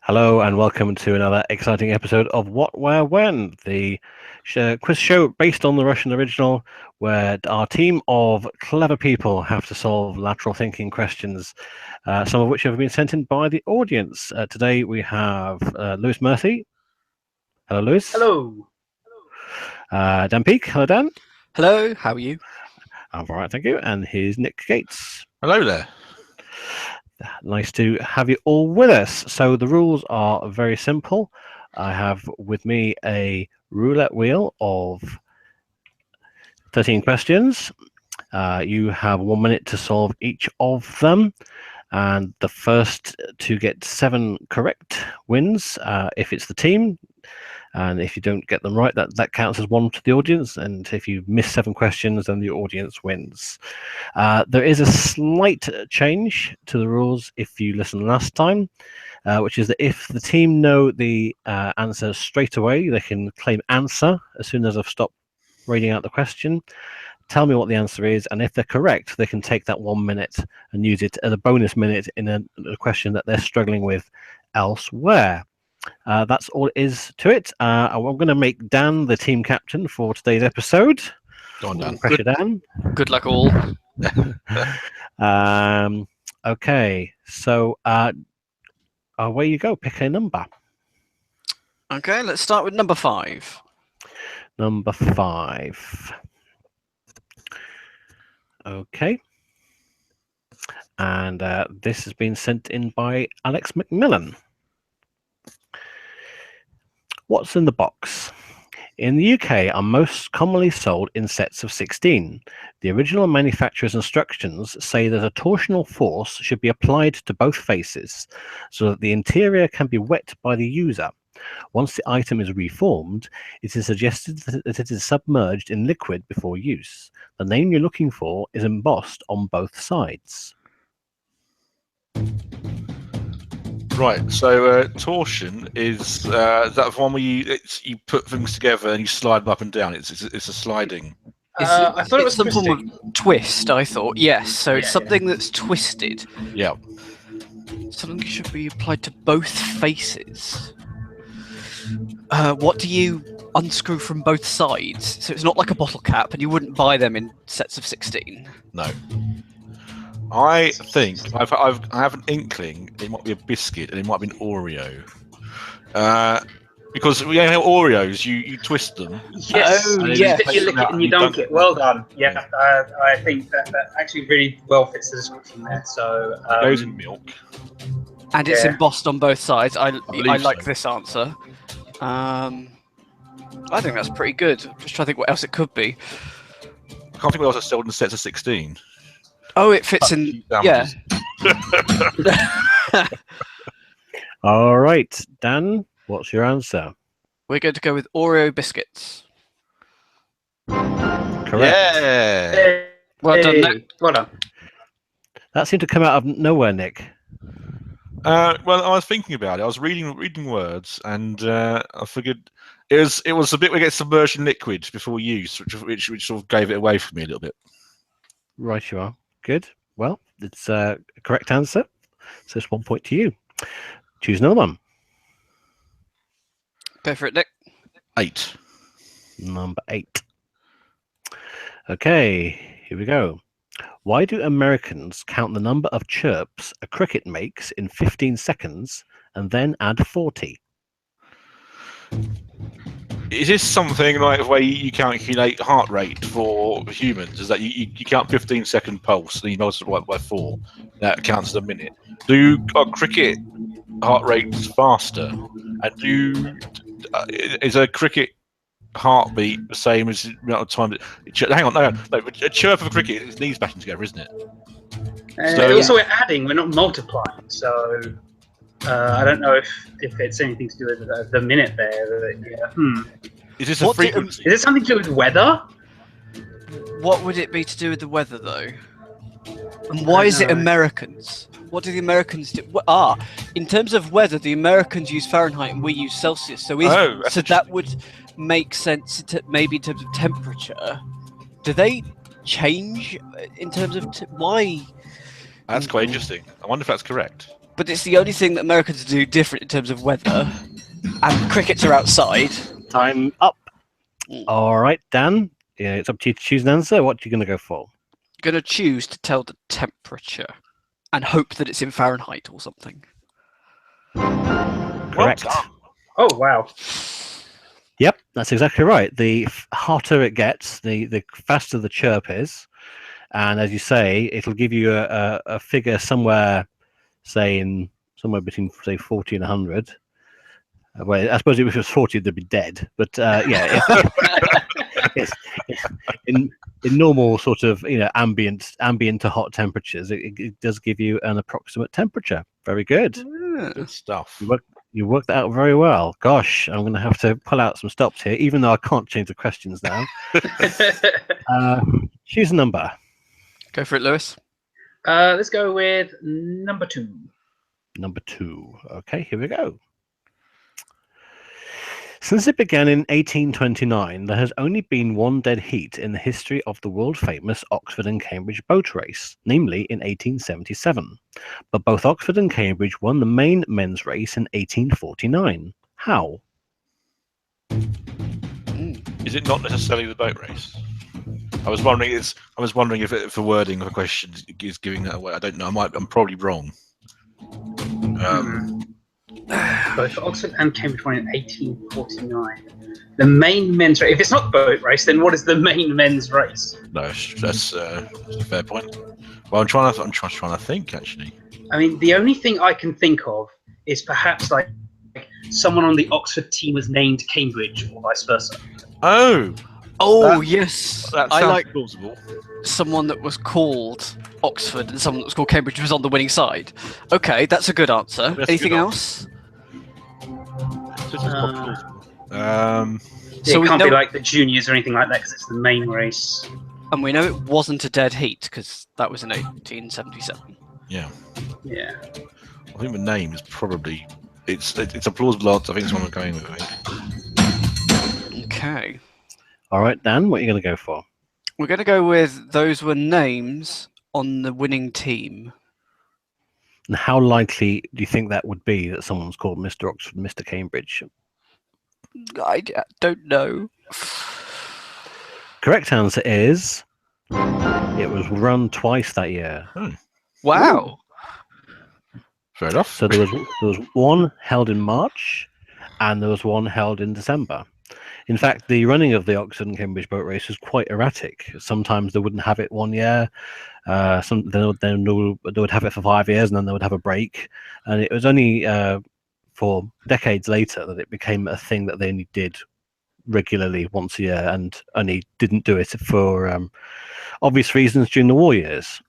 Hello and welcome to another exciting episode of What, Where, When, the quiz show based on the Russian original, where our team of clever people have to solve lateral thinking questions, some of which have been sent in by the audience. Today we have Lewis Murphy. Hello, Lewis. Hello. Dan Peake. Hello, Dan. Hello, how are you? I'm all right, thank you. And here's Nick Gates. Hello there. Nice to have you all with us. So the rules are very simple. I have with me a roulette wheel of 13 questions. You have 1 minute to solve each of them. And the first to get 7 correct wins if it's the team. And if you don't get them right, that counts as 1 to the audience. And if you miss 7 questions, then the audience wins. There is a slight change to the rules if you listened last time, which is that if the team know the answer straight away, they can claim answer as soon as I've stopped reading out the question. Tell me what the answer is, and if they're correct, they can take that 1 minute and use it as a bonus minute in a question that they're struggling with elsewhere. That's all it is to it. I'm going to make Dan the team captain for today's episode. Go on, Dan. Pressure, Dan. Good luck all. Okay, so away you go. Pick a number. Okay, let's start with number 5. Number 5. Okay. And this has been sent in by Alex McMillan. What's in the box? In the UK are most commonly sold in sets of 16. The original manufacturer's instructions say that a torsional force should be applied to both faces so that the interior can be wet by the user. Once the item is reformed, it is suggested that it is submerged in liquid before use. The name you're looking for is embossed on both sides. Right, so torsion is that one where you put things together and you slide them up and down. It's a sliding. I thought it was some form twisting. of twist, I thought. Yes, so it's something that's twisted. Yeah. Something should be applied to both faces. What do you unscrew from both sides? So it's not like a bottle cap, and you wouldn't buy them in sets of 16. No. I think I have an inkling it might be a biscuit and it might be an Oreo. Because we have Oreos, you twist them. Yes, Oh, you yes. lick it and you dunk it. Well done. Yeah, I think that actually really well fits the description there. So It goes in milk. And it's Yeah. embossed on both sides. I believe like so. this answer. I think that's pretty good. I'm just trying to think what else it could be. I can't think what else is sold in sets of 16. Oh, it fits in. Yeah. All right, Dan, what's your answer? We're going to go with Oreo biscuits. Correct. Yeah. Well done, Hey, Nick. well done. That seemed to come out of nowhere, Nick. Well, I was thinking about it. I was reading words, and I figured it was a bit where it gets submerged in liquid before use, which sort of gave it away for me a little bit. Right, you are. Good. Well, it's a correct answer. So it's 1 point to you. Choose another one. Go for it, Nick. 8. Number 8. Okay, here we go. Why do Americans count the number of chirps a cricket makes in 15 seconds and then add 40? Is this something like the way you calculate heart rate for humans? Is that you count 15-second pulse and you multiply it by 4? That counts as a minute. Are cricket heart rates faster? And is a cricket heartbeat the same as the amount of time? Hang on, no. A chirp of a cricket is knees bashing together, isn't it? So- Also, we're adding, we're not multiplying. So I don't know if it's anything to do with the minute there. Is this a What did- frequency? Is it something to do with weather? What would it be to do with the weather, though? And why is it know. Americans? What do the Americans do? In terms of weather, the Americans use Fahrenheit and we use Celsius. So that would make sense maybe in terms of temperature. Do they change in terms of why? That's quite interesting. I wonder if that's correct. but it's the only thing that Americans do different in terms of weather. And crickets are outside. Time up. All right, Dan. Yeah, it's up to you to choose an answer. What are you going to go for? Going to choose to tell the temperature and hope that it's in Fahrenheit or something. Correct. Well done. Oh wow. Yep, that's exactly right. The hotter it gets, the faster the chirp is. And as you say, it'll give you a figure somewhere, somewhere between, say, 40 and 100. Well, I suppose if it was 40, they'd be dead. But yeah, in normal sort of ambient to hot temperatures, it does give you an approximate temperature. Very good. Good stuff. You worked that out very well. Gosh, I'm going to have to pull out some stops here, even though I can't change the questions now. Choose a number. Go for it, Lewis. Let's go with number 2. Number 2. Okay, here we go. Since it began in 1829, there has only been one dead heat in the history of the world-famous Oxford and Cambridge boat race, namely in 1877. But both Oxford and Cambridge won the main men's race in 1849. How? Is it not necessarily the boat race? I was wondering if the wording of a question is giving that away. I don't know. I'm probably wrong. Both Oxford and Cambridge won in 1849. The main men's race. If it's not the boat race, then what is the main men's race? No, that's a fair point. Well, I'm trying to think actually. I mean, the only thing I can think of is perhaps like someone on the Oxford team was named Cambridge, or vice versa. Oh, yes. That I sounds like plausible. someone that was called Oxford and someone that was called Cambridge was on the winning side. Okay, that's a good answer. That's a Anything good else? This is quite plausible. So It we can't know- be like the juniors or anything like that because it's the main race. And we know it wasn't a dead heat because that was in 1877. Yeah, Yeah. I think the name is probably it's a plausible answer. I think it's one I'm going with. I think. Okay. All right, Dan, what are you going to go for? We're going to go with those were names on the winning team. And how likely do you think that would be that someone's called Mr. Oxford, Mr. Cambridge? I don't know. Correct answer is it was run twice that year. Wow. Fair enough. So there was one held in March and there was one held in December. In fact, the running of the Oxford and Cambridge boat race was quite erratic. Sometimes they wouldn't have it one year. Then they would have it for 5 years and then they would have a break. And it was only for decades later that it became a thing that they only did regularly once a year and only didn't do it for obvious reasons during the war years.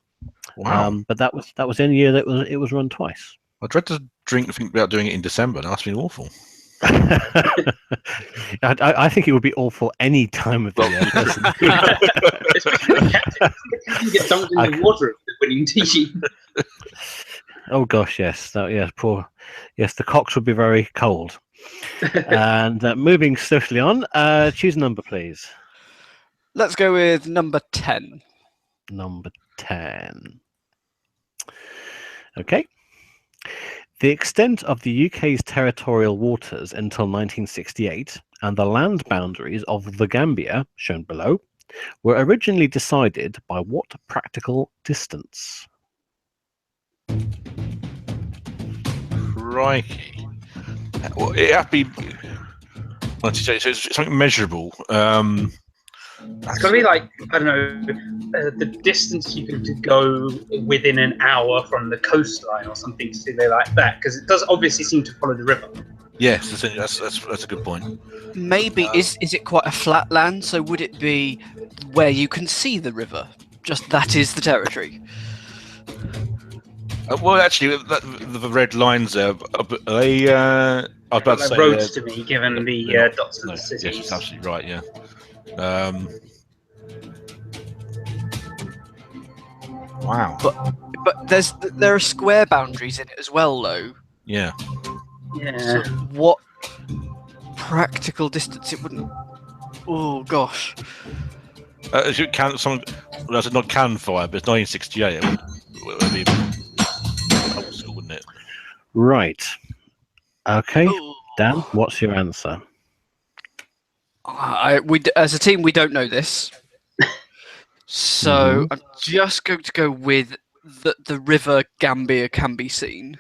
Wow. But that was the only year that it was run twice. I dread to think about doing it in December. That's been awful. I think it would be awful any time of the year. Especially the captain. You get dunked in the water of the winning team. Oh gosh, yes, the cocks would be very cold. And moving swiftly on, choose a number, please. Let's go with number 10. Number 10. Okay. The extent of the UK's territorial waters until 1968 and the land boundaries of the Gambia, shown below, were originally decided by what practical distance? Crikey. Well, it have to be. So it's something measurable. It's got to be like, I don't know, the distance you can go within an hour from the coastline or something silly like that, because it does obviously seem to follow the river. Yes, that's a good point. Maybe is it quite a flat land? So would it be where you can see the river? Just that is the territory. Well, actually, the red lines there, are they? I was about to Like say roads to me, given the dots of no, the cities. yes, it's absolutely right. Yeah. Wow. But there are square boundaries in it as well, though. Yeah. Yeah. So what practical distance it wouldn't? Oh gosh. As you can, well, it's not can fire, but it's 1968. It would be old school, wouldn't it? Right. Okay. Ooh. Dan, what's your answer? As a team, we don't know this. So I'm just going to go with the river Gambia can be seen.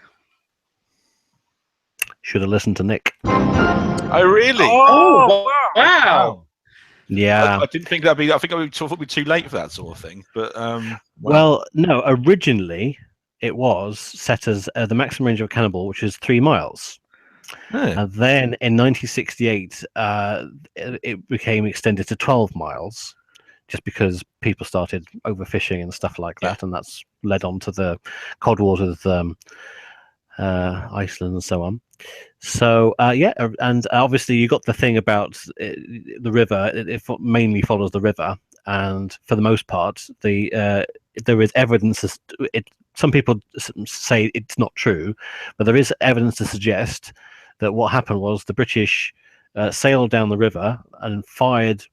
Should have listened to Nick. Oh, really? Oh, wow. Yeah. I didn't think that'd be. I think it would be too late for that sort of thing. But wow. Well, no. Originally, it was set as the maximum range of a cannonball, which is 3 miles. Yeah. And then in 1968, it became extended to 12 miles, just because people started overfishing and stuff like that, and that's led on to the Cold Wars with Iceland and so on. So and obviously you got the thing about the river. It mainly follows the river, and for the most part, there is evidence. Some people say it's not true, but there is evidence to suggest that what happened was the British sailed down the river and fired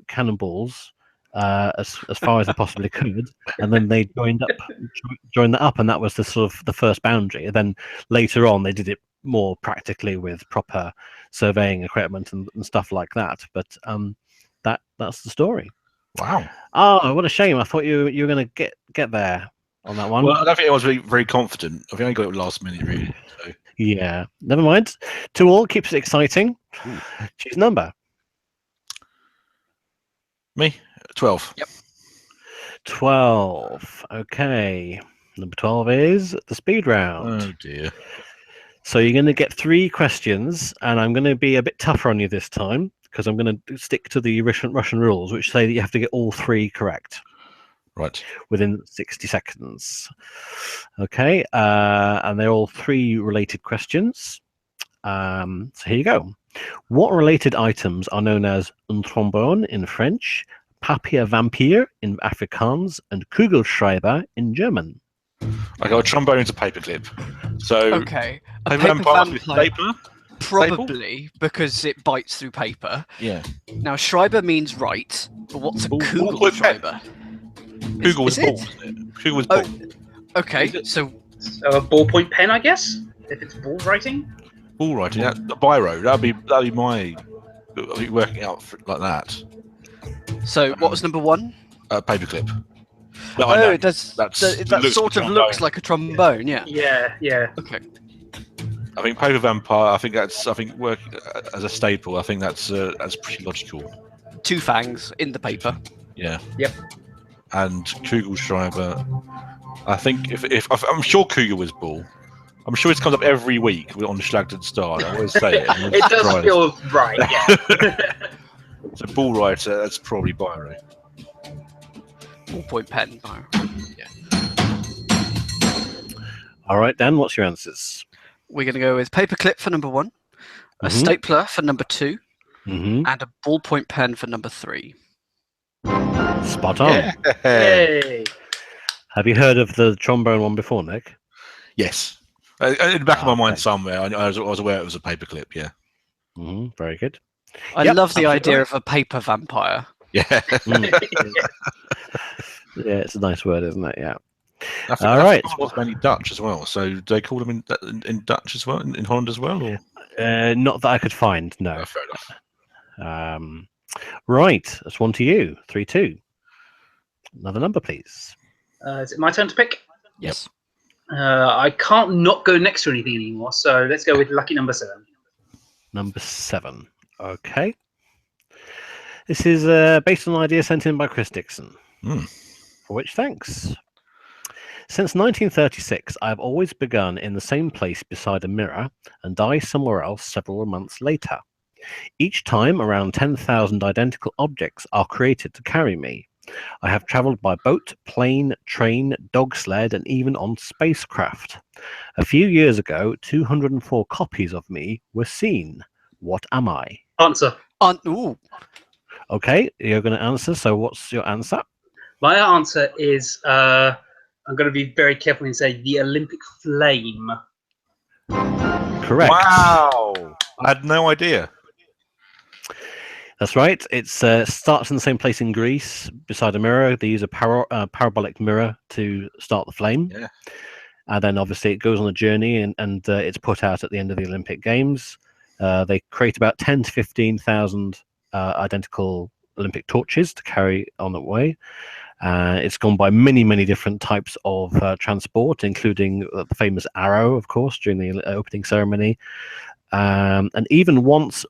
cannonballs as far as they possibly could, and then they joined that up, and that was the sort of the first boundary. And then later on, they did it more practically with proper surveying equipment and stuff like that. But that's the story. Wow. Oh, what a shame! I thought you were going to get there on that one. Well, I don't think I was very confident. I've only got it last minute, really. So. Yeah, never mind. 2-2 keeps it exciting. Ooh. Choose number. Me? 12. Yep. 12. Okay. Number 12 is the speed round. Oh dear. So you're going to get 3 questions, and I'm going to be a bit tougher on you this time because I'm going to stick to the Russian rules, which say that you have to get all 3 correct. Right. Within 60 seconds. Okay. And they're all 3 related questions. So here you go. What related items are known as un trombone in French, Papier Vampire in Afrikaans, and Kugelschreiber in German? I got a trombone into paperclip. So Okay. A paper paper vampire with vampire, stapler? probably because it bites through paper. Yeah. Now, Schreiber means right, but what's a Ballpoint Kugelschreiber? Kugel was is ball, it? wasn't it? Kugel was Oh. ball. Okay, Is it? so So a ballpoint pen, I guess, if it's ball writing. Ball writing. The biro. That'd be my. I'd be working out like that. what was number 1? Paperclip. No, I know. It does. That's- that it looks sort of like a looks trombone. like a trombone. Yeah. Yeah. Okay. I think paper vampire. I think working as a staple. I think that's pretty logical. 2 fangs in the paper. Yeah. Yep. And Kugelschreiber. I think if I'm sure Kugel was ball. I'm sure it comes up every week on Schlagden Star. I always say it. It does feel right. Yeah. So ball writer. That's probably biro. Ballpoint pen. All right, Dan, what's your answers? We're going to go with paperclip for number 1, a stapler for number 2, Mm-hmm. and a ballpoint pen for number 3. Spot on. Yay. Have you heard of the trombone one before, Nick? Yes. In the back of my mind Okay. somewhere, I was aware it was a paperclip. Yeah. Mm-hmm. Very good. I Yep, love the absolutely idea right. of a paper vampire. Yeah. Yeah, it's a nice word, isn't it? Yeah. I think All right. was mainly Dutch as well. So do they call them in Dutch as well, in Holland as well, or? Not that I could find. No. Oh, fair enough. Right. That's 1 to you. 3-2. Another number, please. Is it my turn to pick? Yes. I can't not go next to anything anymore, so let's go with lucky number 7. Number 7. Okay. This is based on an idea sent in by Chris Dixon, for which thanks. Since 1936, I have always begun in the same place beside a mirror and die somewhere else several months later. Each time, around 10,000 identical objects are created to carry me. I have traveled by boat, plane, train, dog sled, and even on spacecraft. A few years ago, 204 copies of me were seen. What am I? Answer. Ooh. Okay, you're going to answer. So what's your answer? My answer is I'm going to be very careful and say the Olympic flame. Correct. Wow. I had no idea. That's right. It starts in the same place in Greece, beside a mirror. They use a parabolic mirror to start the flame. Yeah. and then obviously it goes on a journey, and it's put out at the end of the Olympic Games. They create about 10 to 15,000 identical Olympic torches to carry on the way. It's gone by many different types of transport, including the famous arrow, of course, during the opening ceremony, and even once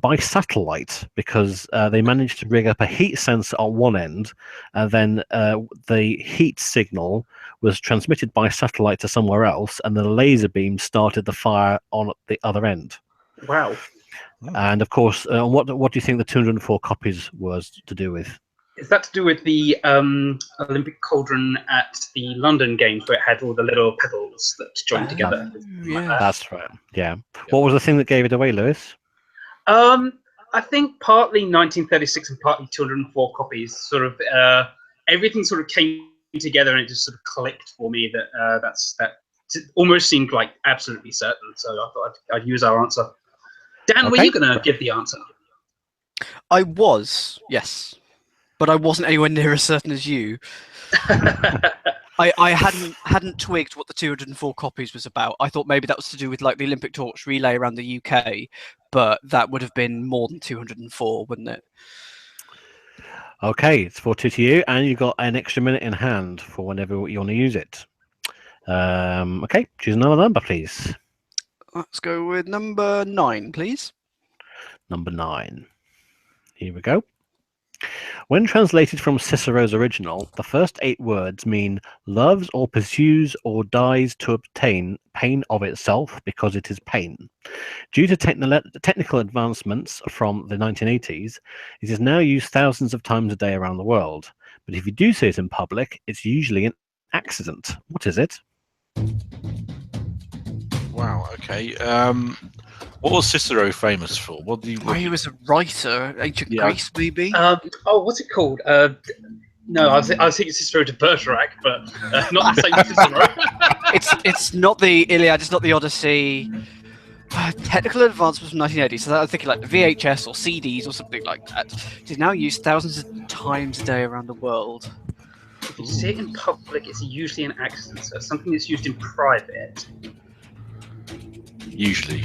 by satellite, because they managed to rig up a heat sensor on one end, and then the heat signal was transmitted by satellite to somewhere else, and the laser beam started the fire on the other end. Wow. And of course, what do you think the 204 copies was to do with? Is that to do with the Olympic cauldron at the London Games, where it had all the little pebbles that joined together? Yeah. That's right. Yeah. What was the thing that gave it away, Lewis? I think partly 1936 and partly 204 copies. Sort of everything sort of came together, and it just sort of clicked for me that that almost seemed like absolutely certain. So I thought I'd use our answer. Dan, were you going to give the answer? I was, yes, but I wasn't anywhere near as certain as you. I hadn't twigged what the 204 copies was about. I thought maybe that was to do with like the Olympic torch relay around the UK, but that would have been more than 204, wouldn't it? Okay, it's 4-2 to you, and you've got an extra minute in hand for whenever you want to use it. Okay, choose another number, please. Let's go with number 9, please. Number 9. Here we go. When translated from Cicero's original, the first 8 words mean loves or pursues or dies to obtain pain of itself because it is pain. Due to technical advancements from the 1980s, it is now used thousands of times a day around the world. But if you do see it in public, it's usually an accident. What is it? Wow. Okay. What was Cicero famous for? What do you? He was a writer, ancient Greece, maybe. What's it called? No, I was thinking Cicero de Bergerac, but not the same Cicero. It's not the Iliad. It's not the Odyssey. Technical advancements from 1980. So I was thinking like VHS or CDs or something like that. It is now used thousands of times a day around the world. If you see it in public, it's usually an accident. So something that's used in private. Usually.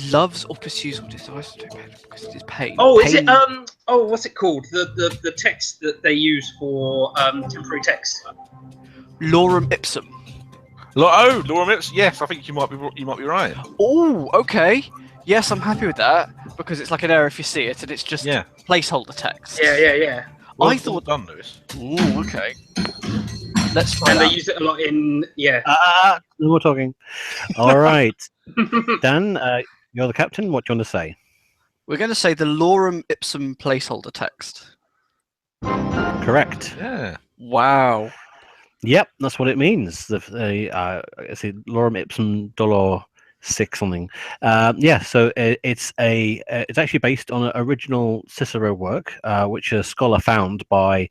Loves or pursues or desires to do pain because it is pain. Oh, pain. is it what's it called? The text that they use for temporary text. Lorem ipsum. Lorem ipsum. Yes, I think you might be right. Oh, okay. Yes, I'm happy with that because it's like an error if you see it, and it's just placeholder text. Yeah. Well, I thought done, Lewis. Ooh, okay. Let's try and that. They use it a lot in No more talking. All right, Dan, you're the captain. What do you want to say? We're going to say the lorem ipsum placeholder text. Correct. Yeah. Wow. Yep, that's what it means. The lorem ipsum dolor 6 something. So it's actually based on an original Cicero work, which a scholar found by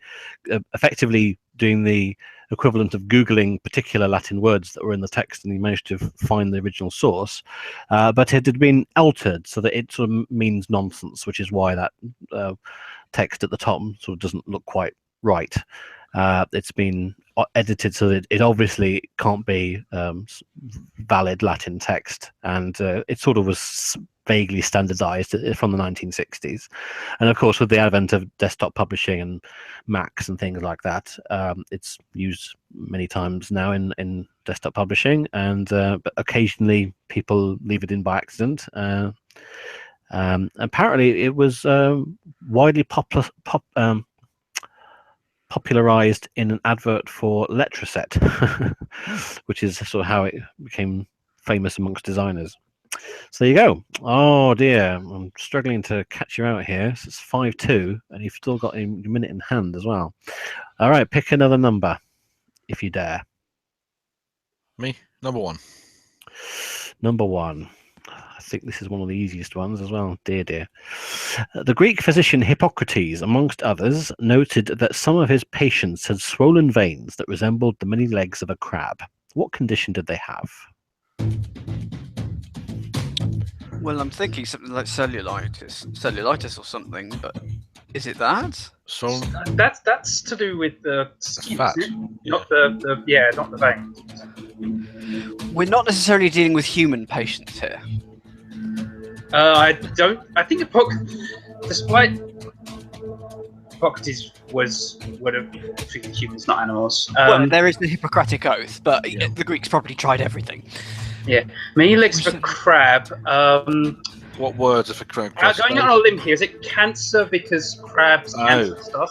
effectively doing the equivalent of Googling particular Latin words that were in the text, and he managed to find the original source. But it had been altered so that it sort of means nonsense, which is why that text at the top sort of doesn't look quite right. It's been edited so that it obviously can't be valid Latin text, and it sort of was vaguely standardized from the 1960s. And of course, with the advent of desktop publishing and Macs and things like that, it's used many times now in desktop publishing, and but occasionally people leave it in by accident. Apparently it was widely popularized in an advert for Letraset, which is sort of how it became famous amongst designers. So there you go. Oh dear, I'm struggling to catch you out here. So it's 5-2, and you've still got a minute in hand as well. All right, pick another number, if you dare. Me, number 1. Number 1. I think this is one of the easiest ones as well. Dear. The Greek physician Hippocrates, amongst others, noted that some of his patients had swollen veins that resembled the many legs of a crab. What condition did they have? Well, I'm thinking something like cellulitis or something, but is it that? So That's to do with the skin, fat. isn't it? Yeah. Not not the veins. We're not necessarily dealing with human patients here. I think despite Hippocrates would have treated humans, not animals. Well, there is the Hippocratic Oath, but the Greeks probably tried everything. Many legs for crab. What words are for crab? Going out on a limb here, is it cancer because crabs cancer stuff?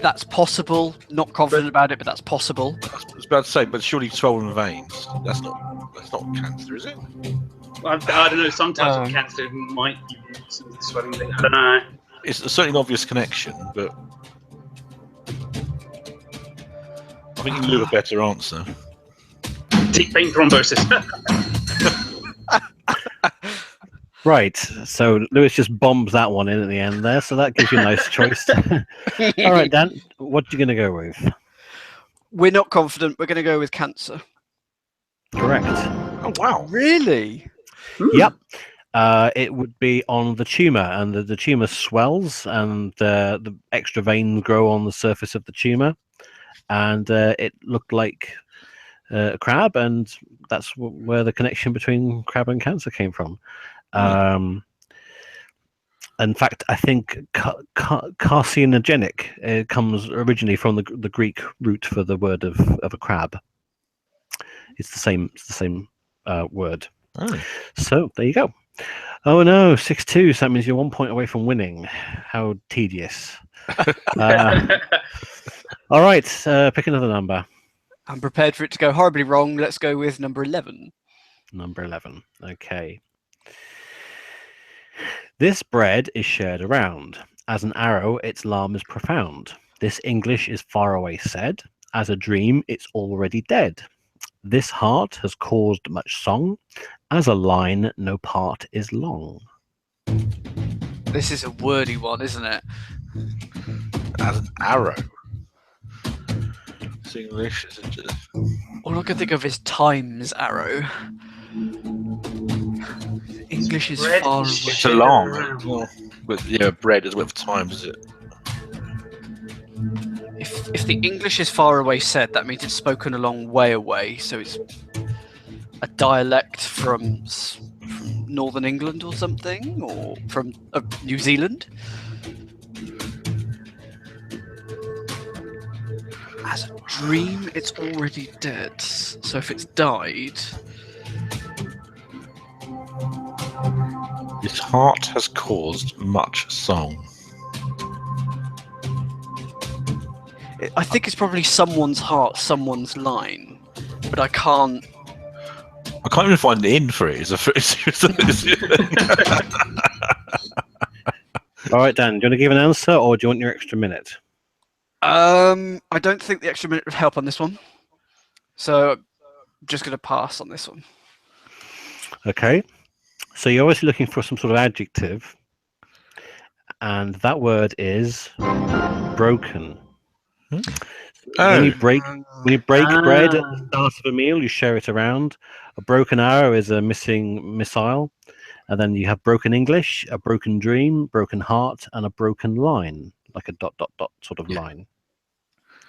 That's possible. Not confident about it, but that's possible. I was about to say, but surely swollen veins. That's not cancer, is it? I don't know. Some types of cancer might be swelling. I don't know. It's certainly an obvious connection, but I think you can do a better answer. Deep vein thrombosis. Right, so Lewis just bombs that one in at the end there, so that gives you a nice choice. All right, Dan, what are you going to go with? We're not confident. We're going to go with cancer. Correct. Oh wow! Really? Yep. It would be on the tumour, and the tumour swells, and the extra veins grow on the surface of the tumour, and it looked like a crab, and that's where the connection between crab and cancer came from. In fact, I think carcinogenic comes originally from the Greek root for the word of a crab. It's the same word. Oh. So there you go. Oh no, 6-2. So that means you're 1 point away from winning. How tedious. All right, pick another number. I'm prepared for it to go horribly wrong. Let's go with number 11. Number 11. Okay. This bread is shared around. As an arrow, its alarm is profound. This English is far away said. As a dream, it's already dead. This heart has caused much song. As a line, no part is long. This is a wordy one, isn't it? As an arrow. It's English. All I can think of is times arrow. English is Bread far is away. It's a long. But bread is with times, is it? If the English is far away said, that means it's spoken a long way away. So it's a dialect from Northern England or something, or from New Zealand. As a dream, it's already dead. So if it's died, This heart has caused much song. I think it's probably someone's heart, someone's line, but I can't. I can't even find the in for it. All right, Dan, do you want to give an answer, or do you want your extra minute? I don't think the extra minute would help on this one, so I'm just going to pass on this one. Okay. So you're obviously looking for some sort of adjective, and that word is broken. When you break bread at the start of a meal, you share it around. A broken arrow is a missing missile, and then you have broken English, a broken dream, broken heart, and a broken line, like a ... sort of line.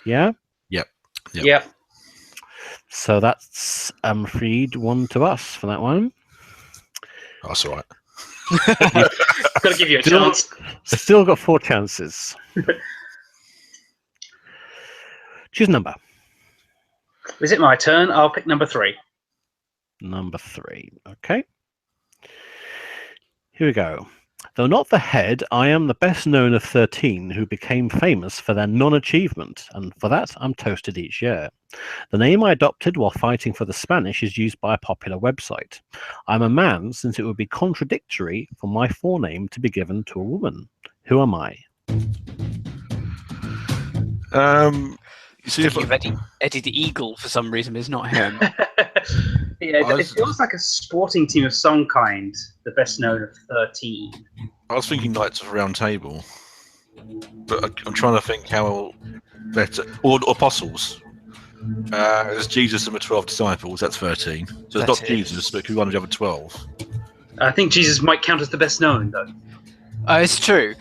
Yeah. Yep. So that's I'm afraid 1 to us for that one. That's all right. Got to give you a chance. Still got 4 chances. Choose a number. Is it my turn? I'll pick number 3. Number 3. Okay. Here we go. Though not the head, I am the best known of 13 who became famous for their non-achievement, and for that I'm toasted each year. The name I adopted while fighting for the Spanish is used by a popular website. I'm a man, since it would be contradictory for my forename to be given to a woman. Who am I? See if Eddie the Eagle for some reason is not him. It feels like a sporting team of some kind, the best known of 13. I was thinking Knights of the Round Table, but I'm trying to think how better. Or Apostles. There's Jesus and the 12 disciples, that's 13. So it's not Jesus, but it could be one of the other 12. I think Jesus might count as the best known, though. It's true.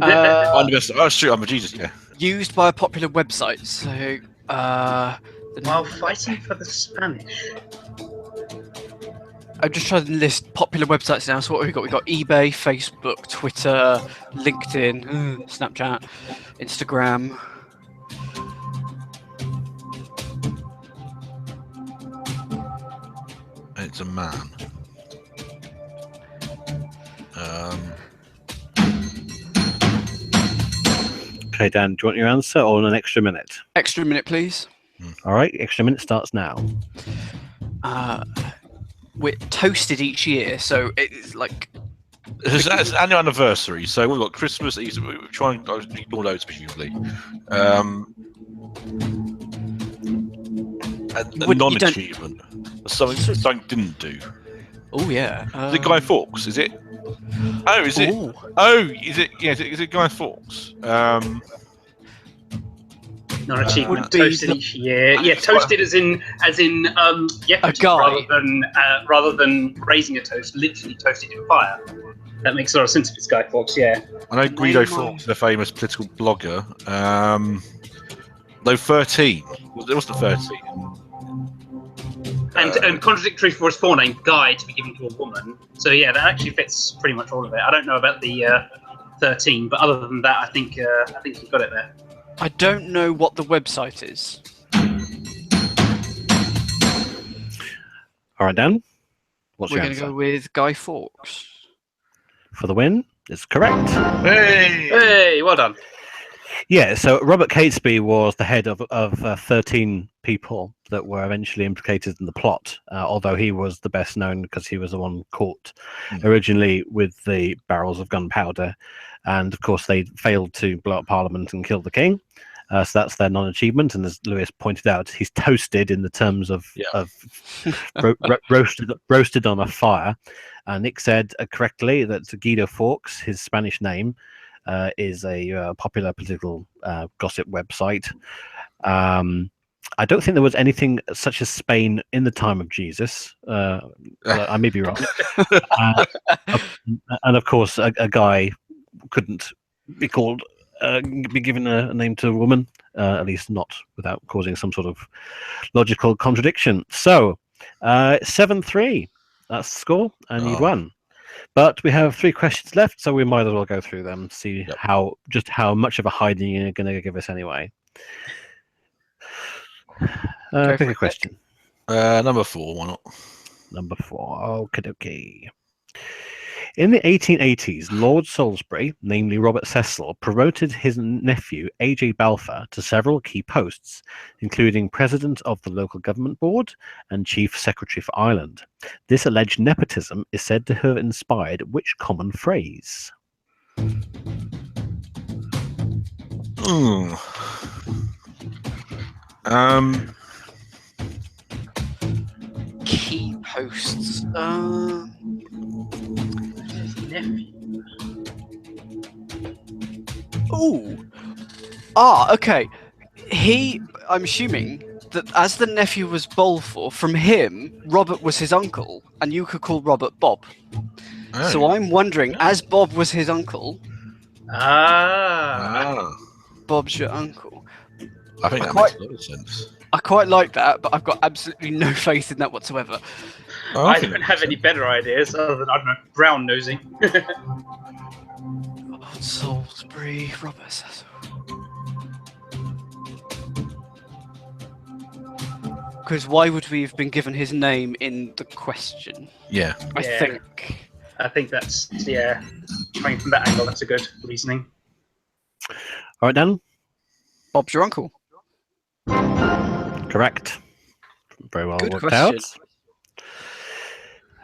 I'm the best. Oh, it's true, I'm a Jesus, yeah. used by a popular website. So, While fighting for the Spanish. I'm just trying to list popular websites now. So what have we got? We've got eBay, Facebook, Twitter, LinkedIn, Snapchat, Instagram. It's a man. Okay, Dan, do you want your answer or an extra minute? Extra minute, please. All right, extra minute starts now. We're toasted each year, so it's like It's an annual anniversary, so we've got Christmas, Easter. We're trying to ignore those presumably. A non-achievement. Something didn't do. Oh yeah. Is it Guy Fawkes? Is it? Oh, is it? Ooh. Oh, is it? Yeah, is it Guy Fawkes? Non-achievement would be toasted the- each year. Yeah, toasted as in A guy. rather than raising a toast, literally toasted in fire. That makes a lot of sense if it's Guy Fawkes. Yeah. I know Guido Fawkes, the famous political blogger. Though 13, it wasn't 13. And contradictory for his forename, Guy, to be given to a woman. So yeah, that actually fits pretty much all of it. I don't know about the 13, but other than that, I think you've got it there. I don't know what the website is. All right, Dan, what's We're your going to answer? go with Guy Fawkes. For the win, it's correct. Hey! Hey, well done. Yeah, so Robert Catesby was the head of 13 people that were eventually implicated in the plot, although he was the best known because he was the one caught originally with the barrels of gunpowder. And of course, they failed to blow up Parliament and kill the king. So that's their non-achievement. And as Lewis pointed out, he's toasted in the terms of roasted on a fire. Nick said correctly that Guido Fawkes, his Spanish name, is a popular political gossip website. I don't think there was anything such as Spain in the time of Jesus. I may be wrong. And of course, a guy couldn't be called, be given a name to a woman, at least not without causing some sort of logical contradiction. So, 7-3, that's the score, and you'd won. But we have 3 questions left, so we might as well go through them, see how much of a hiding you're going to give us anyway. Pick a question. Number 4, why not? Number 4. Okie dokie. In the 1880s, Lord Salisbury, namely Robert Cecil, promoted his nephew A.J. Balfour to several key posts, including President of the Local Government Board and Chief Secretary for Ireland. This alleged nepotism is said to have inspired which common phrase? Key posts. Ooh. Okay. I'm assuming that as the nephew was Balfour, from him, Robert was his uncle, and you could call Robert Bob. Oh. So I'm wondering, as Bob was his uncle, Bob's your uncle. I think that makes a lot of sense. I quite like that, but I've got absolutely no faith in that whatsoever. I don't have any better ideas other than, I don't know, brown nosing. Lord Salisbury, Robert Cecil. Because why would we have been given his name in the question? Yeah. I Yeah. think. I think that's, coming from that angle, that's a good reasoning. All right, Dan? Bob's your uncle. Correct. Very well Good worked question.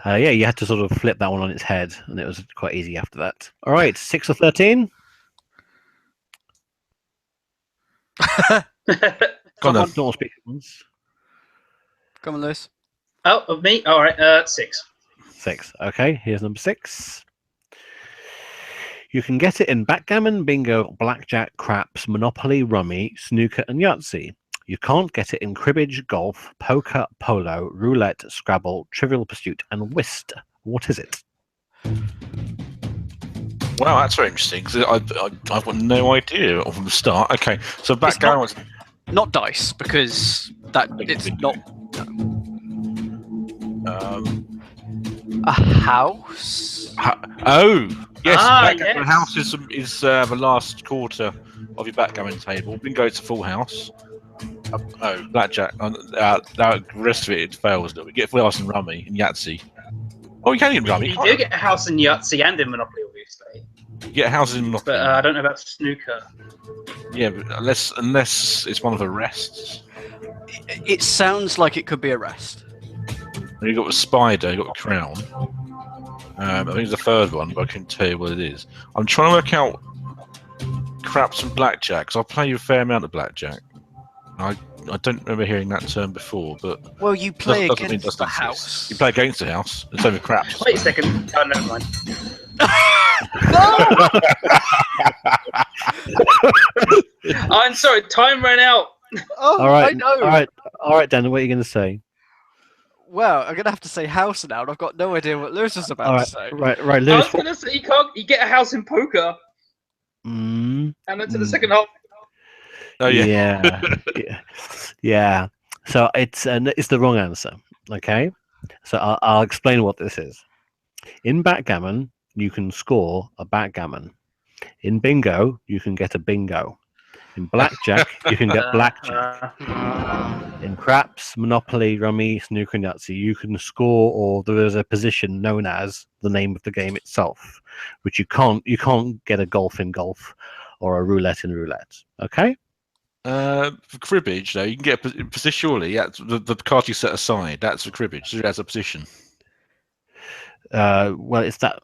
out. You had to sort of flip that one on its head, and it was quite easy after that. All right, 6 or 13? Go on then. Don't all speak at once. Come on, Lewis. Oh, of me? All right, 6. 6. Okay, here's number 6. You can get it in backgammon, bingo, blackjack, craps, monopoly, rummy, snooker, and Yahtzee. You can't get it in cribbage, golf, poker, polo, roulette, Scrabble, Trivial Pursuit, and whist. What is it? Wow, that's very interesting. 'Cause I've got no idea from the start. Okay, so backgammon was Not dice, because that it's not a house. Oh, yes. Backgammon yes. house is the last quarter of your backgammon table. Bingo, it's a full house. Blackjack. The rest of it fails. We get full house in rummy and Yahtzee. Oh, you can get rummy. You do get a house in Yahtzee and in Monopoly, obviously. You get houses in Monopoly. But I don't know about snooker. Yeah, but unless it's one of the rests. It sounds like it could be a rest. You got a spider. You got a crown. I think it's the third one, but I can tell you what it is. I'm trying to work out craps and blackjack because I play a fair amount of blackjack. I don't remember hearing that term before, but Well, you play doesn't mean it against doesn't the exist. house. You play against the house. It's only craps. Wait a second. Oh, never mind. I'm sorry. Time ran out. Oh, All right, I know. all right, Dan. What are you going to say? Well, I'm gonna have to say house now, and I've got no idea what Lewis was about All to right, say. right, I Lewis. was going to say you get a house in poker, Mm, and then to the second half. Oh yeah. yeah. So it's the wrong answer. Okay, so I'll explain what this is. In backgammon, you can score a backgammon. In bingo, you can get a bingo. In blackjack, you can get blackjack. In craps, Monopoly, Rummy, Snooker, and Yahtzee, you can score, or there is a position known as the name of the game itself, which you can't get a golf in golf or a roulette in roulette. Okay. For cribbage, though, you can get a position. Surely, yeah, the card you set aside. That's for cribbage. So that's a position. Well, it's that.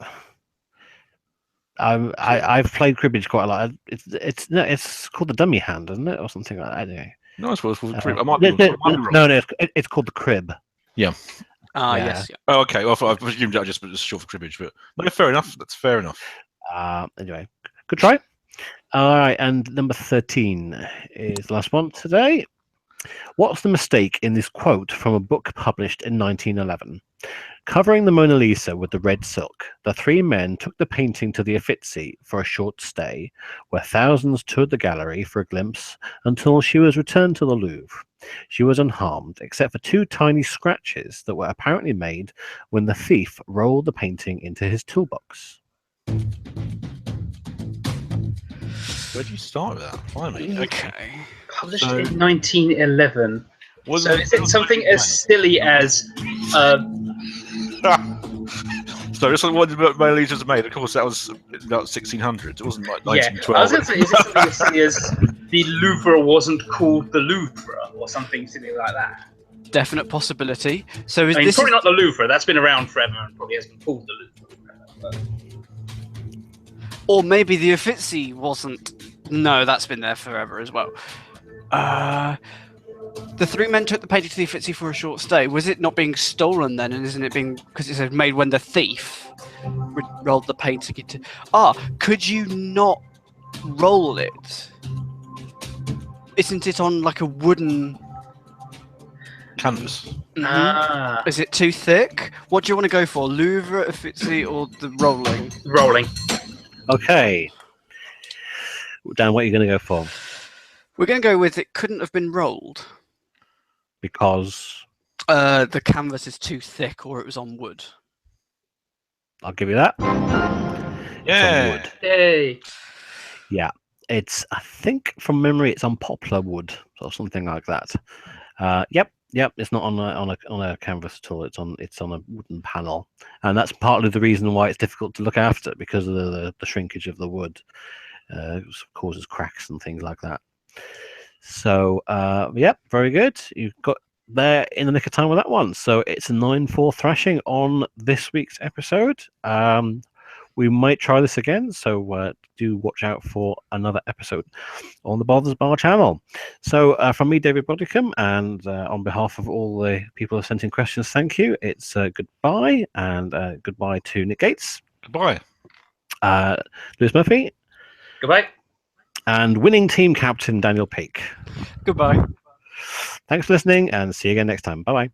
I've played cribbage quite a lot. It's called the dummy hand, isn't it, or something like that? Anyway. No, I suppose for the crib. I might be wrong. No, it's called the crib. Yeah. Ah, Yeah. yes. Yeah. Oh, okay. Well, I presumed that just was short for cribbage, but no, fair enough. That's fair enough. Anyway, good try. All right, and number 13 is the last one today. What's the mistake in this quote from a book published in 1911? Covering the Mona Lisa with the red silk, the three men took the painting to the Uffizi for a short stay, where thousands toured the gallery for a glimpse until she was returned to the Louvre. She was unharmed, except for 2 tiny scratches that were apparently made when the thief rolled the painting into his toolbox. Where do you start with that? Finally. Okay. Published So- in 1911. Was So is it something as silly as So it's like what Mona Lisa was made. Of course, that was about 1600s. It wasn't like yeah? 1912. I was going to say, is it something as silly as the Louvre wasn't called the Louvre or something silly like that? Definite possibility. So is I mean, this probably not the Louvre. That's been around forever and probably hasn't been called the Louvre. or maybe the Uffizi wasn't. No, that's been there forever as well. The 3 men took the painting to the Uffizi for a short stay. Was it not being stolen then, and isn't it being because it said made when the thief rolled the painting into? Could you not roll it? Isn't it on like a wooden Canvas. Ah, Is it too thick? What do you want to go for, Louvre, Uffizi, or the rolling? rolling. Okay. Dan, what are you going to go for? We're going to go with it couldn't have been rolled. Because The canvas is too thick, or it was on wood. I'll give you that. Yeah. Wood. Yay! Yeah, it's. I think from memory, it's on poplar wood or something like that. Yep. It's not on a canvas at all. It's on a wooden panel, and that's partly the reason why it's difficult to look after because of the shrinkage of the wood. Causes cracks and things like that. So, yep, very good. You've got there in the nick of time with that one. So it's a 9-4 thrashing on this week's episode. We might try this again, so do watch out for another episode on the Bothers Bar channel. So from me, David Bodycombe, and on behalf of all the people who sent in questions, thank you. It's goodbye, and goodbye to Nick Gates. Goodbye. Lewis Murphy. Goodbye. And winning team captain Daniel Peake. Goodbye. Thanks for listening, and see you again next time. Bye-bye.